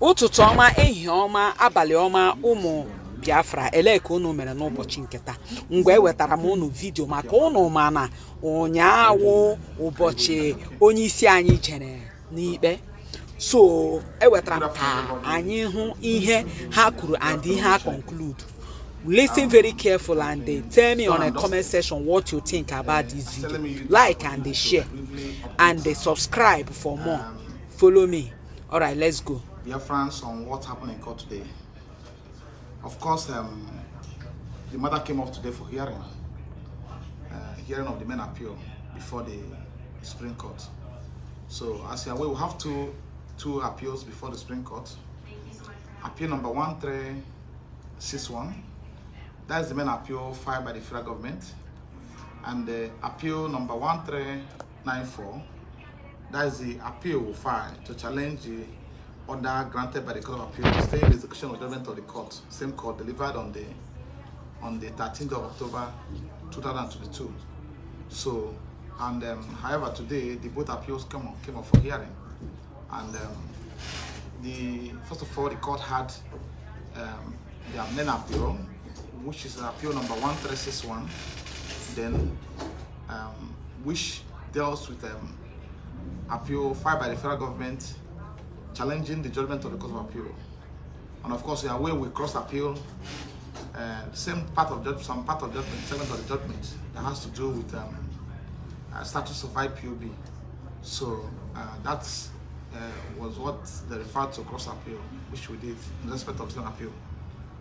ụtụtụ ọma, ehihie ọma, abalị ọma, ụmụ Biafra, ele ka unu mere n'ụbọchị nke taa. Mgbe ewetara m unu vidio maka unu mana ụnyaahụ ụbọchị onye isi anyị jere n'ikpe. So ewetara m ka anyị hụ ihe ha kwuru and ihe ha conclude. Listen very careful and tell me on a comment section what you think about this video. Like and share and subscribe for more. Follow me. All right, let's go. Biafrans on what happened in court today. Of course, the matter came up today for hearing of the main appeal before the Supreme Court. So as you are aware, we have two appeals before the Supreme Court. Appeal number 1361. That is the main appeal filed by the federal government. And the appeal number 1394, that is the appeal we filed to challenge the order granted by the Court of Appeal to stay in the execution of judgment of the court, same court, delivered on the 13th of October 2022. So, and however, today the both appeals came up for hearing. And first of all, the court had their main appeal, which is appeal number 1361, then which deals with appeal filed by the federal government challenging the judgment of the Court of Appeal. And of course, we are aware we cross appeal some part of judgment, segment of the judgment that has to do with status of IPOB. So that was what they referred to cross appeal, which we did in respect of the appeal.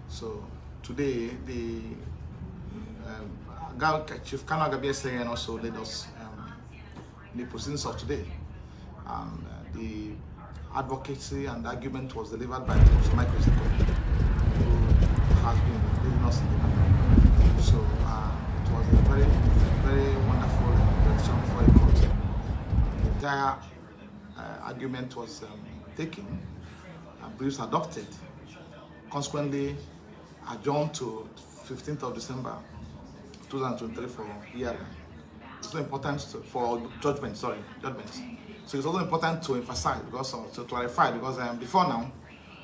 So today, the Chief Kanu and also led us in the proceedings of today. And the advocacy and argument was delivered by Professor Michael, who has been leading us in the matter. So it was a very, very wonderful presentation before the court. The entire argument was taken and briefs adopted, consequently adjourned to 15th of December 2023 for hearing. It's also important for judgment. So it's also important to emphasize, because to clarify, because before now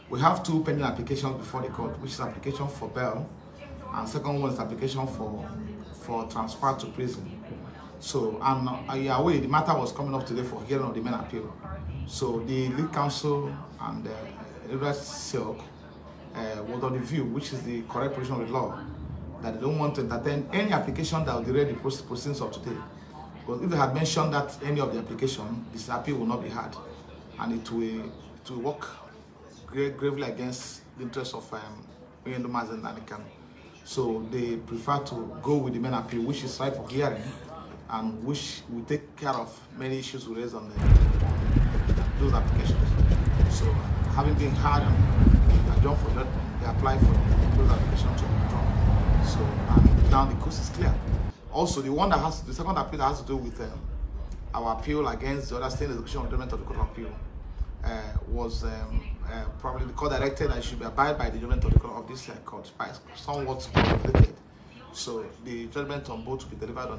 we have two pending applications before the court, which is application for bail, and second one is application for transfer to prison. So and you are aware the matter was coming up today for hearing of the main appeal. So the lead counsel and the silk was on the view, which is the correct position of the law, that they don't want to entertain any application that will delay the proceedings of today. Because if they had mentioned that any of the application, this appeal will not be had, and it will work gravely against the interests of Nnamdi and kanu. So they prefer to go with the main appeal, which is right for hearing, and which will take care of many issues we raised on those applications. So having been heard and adjourned for judgment, they apply for those applications to withdraw. So now the coast is clear. Also, the second appeal that has to do with our appeal against the other state execution of judgment of the Court of Appeal was probably the court directed that it should be abide by the judgment of the court of this court, by somewhat complicated. So the judgment on both will be delivered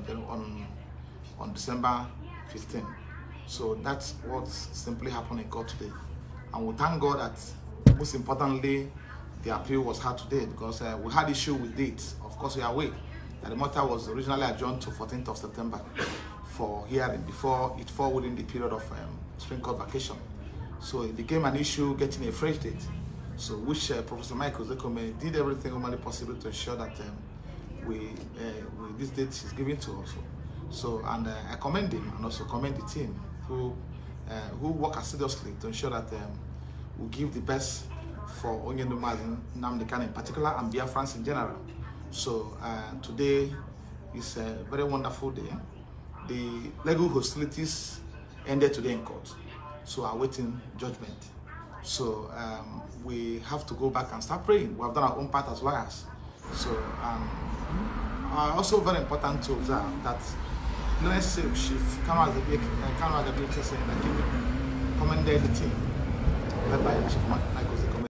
on December 15. So that's what simply happened in court today. And we thank God that, most importantly, the appeal was heard today, because we had issue with dates. Of course, we are aware that the matter was originally adjourned to 14th of September for hearing before it fall within the period of Supreme Court vacation. So it became an issue getting a fresh date. So which Professor Michael did everything humanly possible to ensure that this date is given to us. So and I commend him and also commend the team who work assiduously to ensure that we give the best for Nnamdi in particular and Biafrans in general. So today is a very wonderful day. The legal hostilities ended today in court, so awaiting judgment. So we have to go back and start praying. We have done our own part as lawyers. So also very important to observe that let's say Chief Kanu commended the team led by Chief